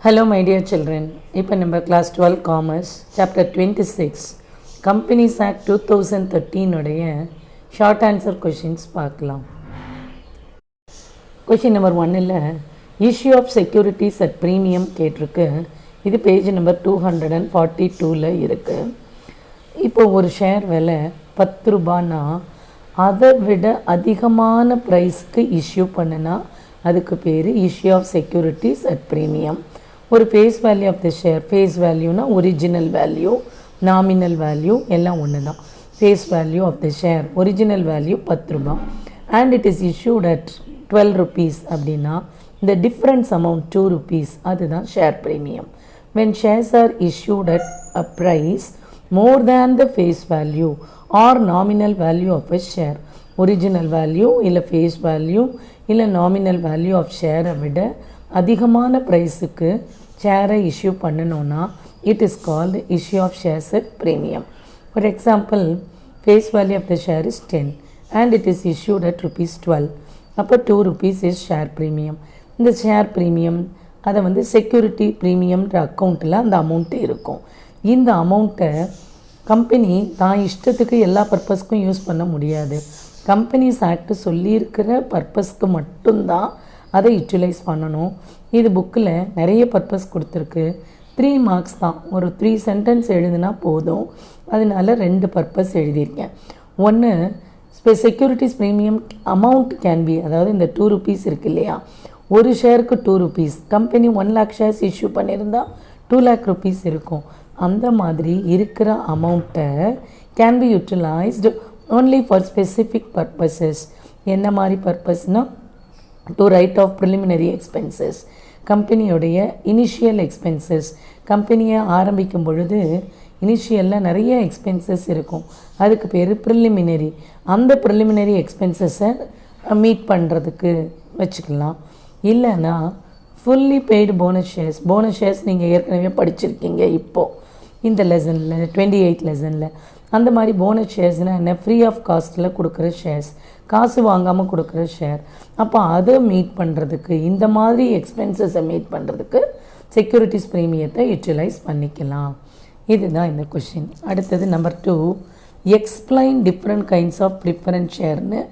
Hello my dear children, இப்போ நம்ம class 12 commerce chapter 26 Companies Act 2013 உடைய short answer questions பார்க்கலாம். Question number 1 இல்ல issue of securities at premium கேட்டிருக்கு. இது பேஜ் நம்பர் 242ல இருக்கு. இப்போ ஒரு ஷேர் விலை 10 ரூபாய்னா அதை விட அதிகமான ப்ரைஸ்க்கு இஷ்யூ பண்ணுனா அதுக்கு பேர் issue of securities at premium. ஒரு face value of the share, face வேல்யூனா ஒரிஜினல் வேல்யூ, நாமினல் வேல்யூ எல்லாம் ஒன்று தான். Face value of the share original value 10 ரூபா and it is issued at 12 rupees அப்படின்னா இந்த டிஃப்ரென்ஸ் அமௌண்ட் 2 rupees அதுதான் share premium. When shares are issued at a price more than the face value or nominal value of a share, original value இல்லை face value இல்லை nominal value of share விட அதிகமான ப்ரைஸுக்கு ஷேரை issue பண்ணணும்னா it is called issue of shares at premium. For example, face value of the share is 10 and it is issued at rupees 12. அப்போ 2 rupees is share premium. இந்த share premium அதை வந்து security ப்ரீமியம்ன்ற அக்கௌண்ட்டில் அந்த அமௌண்ட்டு இருக்கும். இந்த அமௌண்ட்டை கம்பெனி தான் இஷ்டத்துக்கு எல்லா பர்பஸ்க்கும் யூஸ் பண்ண முடியாது. கம்பெனிஸ் ஆக்ட் சொல்லியிருக்கிற பர்பஸ்க்கு மட்டும்தான் அதை யூட்டிலைஸ் பண்ணணும். இது புக்கில் நிறைய பர்பஸ் கொடுத்துருக்கு. 3 marks தான், ஒரு 3 sentence எழுதுனா போதும். அதனால 2 பர்பஸ் எழுதியிருக்கேன். ஒன்று securities premium amount can be, அதாவது இந்த 2 rupees இருக்கு இல்லையா, ஒரு ஷேருக்கு 2 rupees, company 1 lakh shares issue பண்ணியிருந்தால் 2 lakh rupees இருக்கும். அந்த மாதிரி இருக்கிற அமௌண்ட்டை can be utilised only for specific purposes. என்ன மாதிரி பர்பஸ்னால் to write off preliminary expenses, கம்பெனியோடைய இனிஷியல் எக்ஸ்பென்சஸ். கம்பெனியை ஆரம்பிக்கும் பொழுது இனிஷியலில் நிறைய எக்ஸ்பென்சஸ் இருக்கும், அதுக்கு பேர் ப்ரிலிமினரி. அந்த ப்ரிலிமினரி எக்ஸ்பென்சஸை மீட் பண்ணுறதுக்கு வச்சுக்கலாம். இல்லைன்னா ஃபுல்லி பெய்டு போனஸ் ஷேர்ஸ் நீங்கள் ஏற்கனவே படிச்சிருக்கீங்க இப்போது இந்த லெசனில் 28 லெசனில். அந்த மாதிரி போனஸ் ஷேர்ஸ்னால் என்ன, ஃப்ரீ ஆஃப் காஸ்ட்டில் கொடுக்குற ஷேர்ஸ், காசு வாங்காமல் கொடுக்குற ஷேர். அப்போ அதை மீட் பண்ணுறதுக்கு, இந்த மாதிரி எக்ஸ்பென்சஸை மீட் பண்ணுறதுக்கு செக்யூரிட்டிஸ் ப்ரீமியத்தை யூட்டிலைஸ் பண்ணிக்கலாம். இதுதான் இந்த கொஷின். அடுத்தது number 2, explain different kinds of preference ஷேர்னு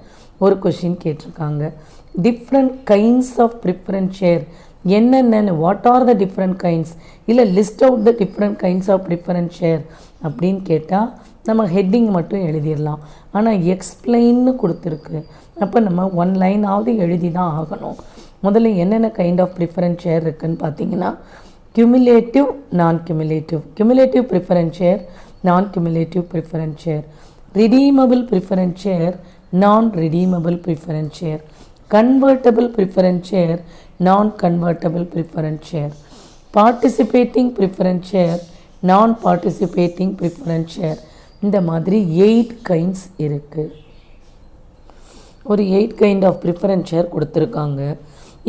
ஒரு கொஷின் கேட்டிருக்காங்க. Different kinds of preference share என்னென்னு, what are the different kinds, இல்லை list out the different kinds of preference share அப்படின்னு கேட்டால் நம்ம ஹெட்டிங் மட்டும் எழுதிடலாம். ஆனால் எக்ஸ்பிளைன்னு கொடுத்துருக்கு, அப்போ நம்ம 1 லைனாவது எழுதி தான் ஆகணும். முதல்ல என்னென்ன கைண்ட் ஆஃப் ப்ரிஃபரன்ஸ் ஷேர் இருக்குதுன்னு பார்த்தீங்கன்னா cumulative, non-cumulative, cumulative preference share, non-cumulative preference share, redeemable preference share, non-redeemable preference share, convertible preference share, non-convertible preference share, participating preference share, non-participating preference share. இந்த மாதிரி 8 kinds இருக்குது. ஒரு 8 kind of preference share கொடுத்துருக்காங்க.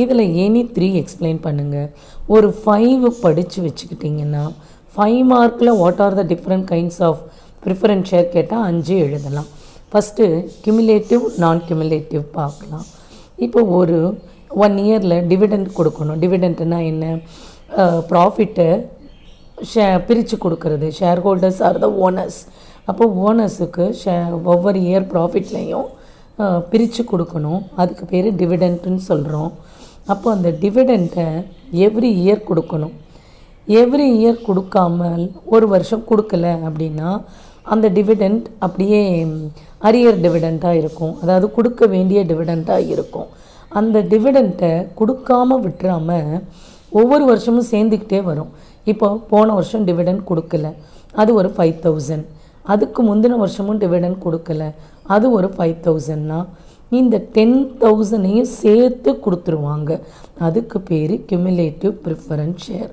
இதில் any 3 explain பண்ணுங்கள். ஒரு 5 படித்து வச்சுக்கிட்டிங்கன்னா 5 மார்க்கில் what are the different kinds of preference share கேட்டால் 5 எழுதலாம். ஃபஸ்ட்டு கியூமுலேட்டிவ், நான் கியூமுலேட்டிவ் பார்க்கலாம். இப்போ ஒரு 1 இயரில் டிவிடெண்ட் கொடுக்கணும். டிவிடெண்ட்னா என்ன, ப்ராஃபிட்டை பிரித்து கொடுக்கறது. Share holders R the owners. அப்போ ஓனர்ஸுக்கு ஒவ்வொரு இயர் ப்ராஃபிட்லேயும் பிரித்து கொடுக்கணும், அதுக்கு பேர் டிவிடெண்ட்டுன்னு சொல்கிறோம். அப்போ அந்த டிவிடெண்ட்டை எவ்ரி இயர் கொடுக்கணும். எவ்ரி இயர் கொடுக்காமல் ஒரு வருஷம் கொடுக்கல அப்படின்னா அந்த டிவிடெண்ட் அப்படியே அரியர் டிவிடெண்ட்டாக இருக்கும், அதாவது கொடுக்க வேண்டிய டிவிடெண்ட்டாக இருக்கும். அந்த டிவிடெண்ட்டை கொடுக்காம விட்டுறாமல் ஒவ்வொரு வருஷமும் சேர்ந்துக்கிட்டே வரும். இப்போ போன வருஷம் டிவிடெண்ட் கொடுக்கல, அது ஒரு 5000. அதுக்கு முந்தின வருஷமும் டிவிடெண்ட் கொடுக்கல, அது ஒரு 5000னா இந்த 10,000ஐயும் சேர்த்து கொடுத்துருவாங்க. அதுக்கு பேர் கியூமுலேட்டிவ் ப்ரிஃபரன்ஸ் ஷேர்.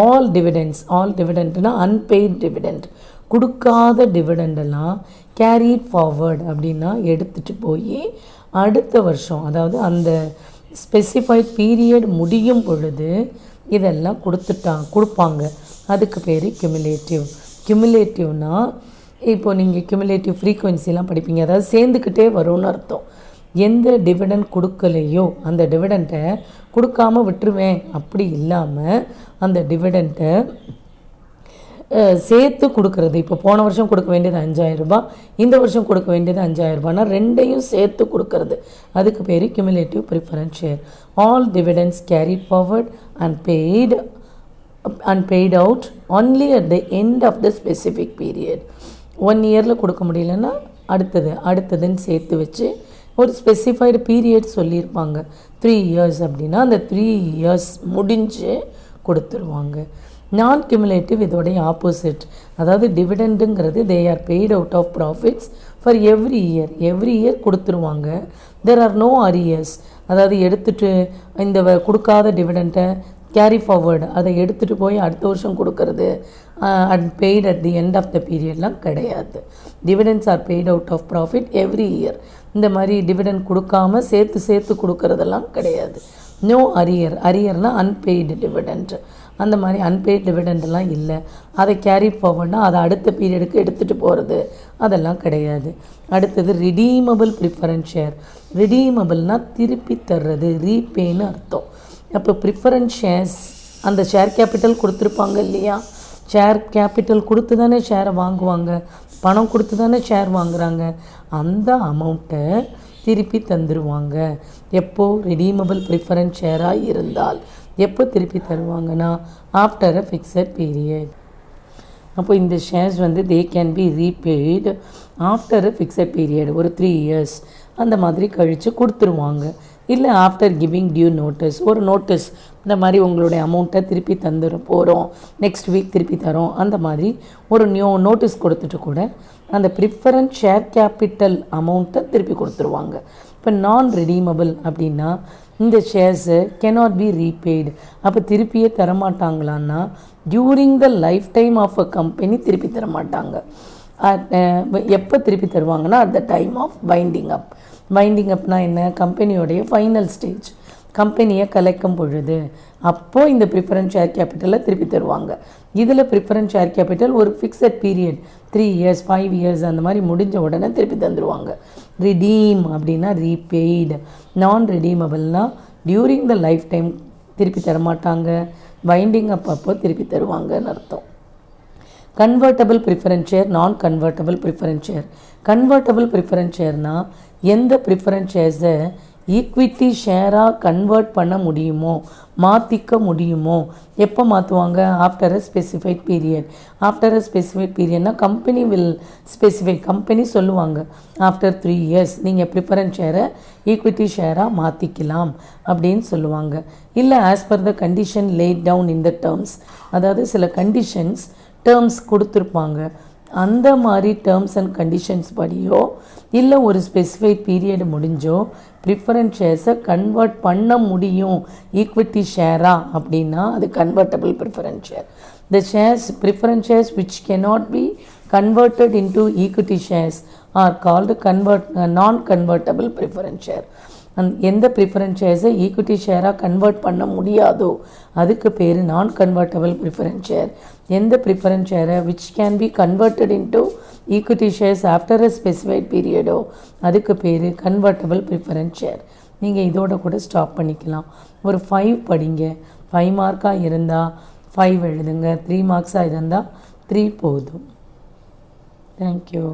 ஆல் டிவிடெண்ட்னா அன்பெய்ட் டிவிடெண்ட், கொடுக்காத டிவிடெண்டெல்லாம் கேரிட் ஃபார்வர்ட் அப்படின்னா எடுத்துகிட்டு போய் அடுத்த வருஷம், அதாவது அந்த ஸ்பெசிஃபைட் பீரியட் முடியும் பொழுது இதெல்லாம் கொடுப்பாங்க. அதுக்கு பேர் கியூமுலேட்டிவ். கியூமுலேட்டிவ்னா இப்போ நீங்கள் கியூமுலேட்டிவ் ஃப்ரீக்வன்சிலாம் படிப்பீங்க, அதாவது சேர்ந்துக்கிட்டே வரும்னு அர்த்தம். எந்த டிவிடெண்ட் கொடுக்கலையோ அந்த டிவிடெண்ட்டை கொடுக்காமல் விட்டுருவேன் அப்படி இல்லாமல் அந்த டிவிடெண்ட்டை சேர்த்து கொடுக்கறது. இப்போ போன வருஷம் கொடுக்க வேண்டியது 5,000 ரூபாய், இந்த வருஷம் கொடுக்க வேண்டியது 5,000 ரூபாய்னா ரெண்டையும் சேர்த்து கொடுக்கறது. அதுக்கு பேர் cumulative preference share. All dividends carried forward and paid out only at the end of the specific period. 1 இயரில் கொடுக்க முடியலன்னா அடுத்ததுன்னு சேர்த்து வச்சு ஒரு ஸ்பெசிஃபைடு பீரியட் சொல்லியிருப்பாங்க. 3 இயர்ஸ் அப்படின்னா அந்த 3 இயர்ஸ் முடிஞ்சு கொடுத்துருவாங்க. நான் கியூமுலேட்டிவ் இதோடைய ஆப்போசிட். அதாவது டிவிடெண்டுங்கிறது they are paid out of profits for every year கொடுத்துருவாங்க. There are no arrears. அதாவது எடுத்துகிட்டு இந்த கொடுக்காத டிவிடெண்ட்டை கேரி ஃபார்வர்டு அதை எடுத்துகிட்டு போய் அடுத்த வருஷம் கொடுக்கறது and paid at the end of the பீரியட்லாம் கிடையாது. Dividends are paid out of profit every year. இந்த மாதிரி டிவிடெண்ட் கொடுக்காம சேர்த்து கொடுக்கறதெல்லாம் கிடையாது. நோ அரியர்னால் அன்பெய்டு டிவிடெண்ட். அந்த மாதிரி அன்பெய்ட் டிவிடெண்டெல்லாம் இல்லை. அதை கேரி ஃபார்வர்ட்னால் அதை அடுத்த பீரியடுக்கு எடுத்துகிட்டு போகிறது அதெல்லாம் கிடையாது. அடுத்தது ரிடீமபிள் ப்ரிஃபரன்ஸ் ஷேர். ரிடீமபிள்னால் திருப்பி தர்றது, ரீபேன்னு அர்த்தம். அப்போ ப்ரிஃபரன்ஸ் ஷேர்ஸ் அந்த ஷேர் கேபிட்டல் கொடுத்துருப்பாங்க இல்லையா, ஷேர் கேபிட்டல் கொடுத்து தானே ஷேரை வாங்குவாங்க, பணம் கொடுத்து தானே ஷேர் வாங்குகிறாங்க. அந்த அமௌண்ட்டை திருப்பி தந்துடுவாங்க. எப்போது ரிடீமபிள் ப்ரிஃபரன்ஸ் ஷேராக இருந்தால். எப்போ திருப்பி தருவாங்கன்னா ஆஃப்டர் அ ஃபிக்ஸட் பீரியட். அப்போ இந்த shares they can be repaid after a fixed period. ஒரு 3 இயர்ஸ் அந்த மாதிரி கழித்து கொடுத்துருவாங்க. இல்லை ஆஃப்டர் கிவிங் டியூ நோட்டீஸ், ஒரு நோட்டீஸ் இந்த மாதிரி உங்களுடைய அமௌண்ட்டை திருப்பி போகிறோம், நெக்ஸ்ட் வீக் திருப்பி தரோம், அந்த மாதிரி ஒரு நோட்டீஸ் கொடுத்துட்டு கூட அந்த ப்ரிஃபரன்ஸ் ஷேர் கேபிட்டல் அமௌண்ட்டை திருப்பி கொடுத்துருவாங்க. இப்போ நான் ரிடீமபிள் அப்படின்னா இந்த ஷேர்ஸு கெனாட் பி ரீபெய்டு. அப்போ திருப்பியே தரமாட்டாங்களான்னா during the lifetime of a company திருப்பி தரமாட்டாங்க. எப்போ திருப்பி தருவாங்கன்னா at the time of winding up. Winding அப்னா என்ன, கம்பெனியோடைய ஃபைனல் ஸ்டேஜ், கம்பெனியை கலைக்கும் பொழுது அப்போது இந்த ப்ரிஃபரன்ஸ் ஷேர் கேபிட்டலை திருப்பி தருவாங்க. இதில் ப்ரிஃபரன்ஸ் ஷேர் கேபிட்டல் ஒரு ஃபிக்ஸட் பீரியட் 3 இயர்ஸ் 5 இயர்ஸ் அந்த மாதிரி முடிஞ்ச உடனே திருப்பி தந்துடுவாங்க. ரிடீம் அப்படின்னா ரீபெய்டு. நான் ரிடீமபிள்னால் டியூரிங் த லைஃப் டைம் திருப்பி தரமாட்டாங்க, வைண்டிங் அப் அப்போ திருப்பி தருவாங்கன்னு அர்த்தம். Convertible preference share, non-convertible preference share. Convertible preference ஷேர்னால் எந்த ப்ரிஃபரன்ஸ் ஷேர்ஸை ஈக்விட்டி ஷேராக கன்வெர்ட் பண்ண முடியுமோ, மாற்றிக்க முடியுமோ. எப்போ மாற்றுவாங்க? After a specified period. After a specified பீரியட்னா கம்பெனி வில் ஸ்பெசிஃபை, கம்பெனி சொல்லுவாங்க ஆஃப்டர் 3 இயர்ஸ் நீங்கள் ப்ரிஃபரன்ஸ் ஷேரை ஈக்விட்டி ஷேராக மாற்றிக்கலாம் அப்படின்னு சொல்லுவாங்க. இல்லை as per the condition laid down in the terms, அதாவது சில கண்டிஷன்ஸ் டேர்ம்ஸ் கொடுத்துருப்பாங்க. அந்த மாதிரி டேர்ம்ஸ் அண்ட் கண்டிஷன்ஸ் படியோ இல்லை ஒரு ஸ்பெசிஃபைட் பீரியட் முடிஞ்சோ ப்ரிஃபரன்ஸ் ஷேர்ஸை கன்வெர்ட் பண்ண முடியும் ஈக்விட்டி ஷேராக அப்படின்னா அது convertible preference share. The shares preference shares which cannot be converted into equity shares are called non-convertible preference share. எந்த ப்ரிஃபரன்ஸ் ஷேர்ஸை ஈக்விட்டி ஷேராக கன்வெர்ட் பண்ண முடியாதோ அதுக்கு பேர் நான் கன்வெர்ட்டபிள் ப்ரிஃபரன்ஸ் ஷேர். எந்த ப்ரிஃபரன்ஸ் ஷேரை which can be converted into equity shares after a specified பீரியடோ அதுக்கு பேர் கன்வெர்ட்டபிள் ப்ரிஃபரன்ஸ் ஷேர். நீங்கள் இதோட கூட ஸ்டாப் பண்ணிக்கலாம். ஒரு 5 படிங்க. 5 மார்க்காக இருந்தால் 5 எழுதுங்க, 3 மார்க்ஸாக இருந்தால் 3 போதும். தேங்க்யூ.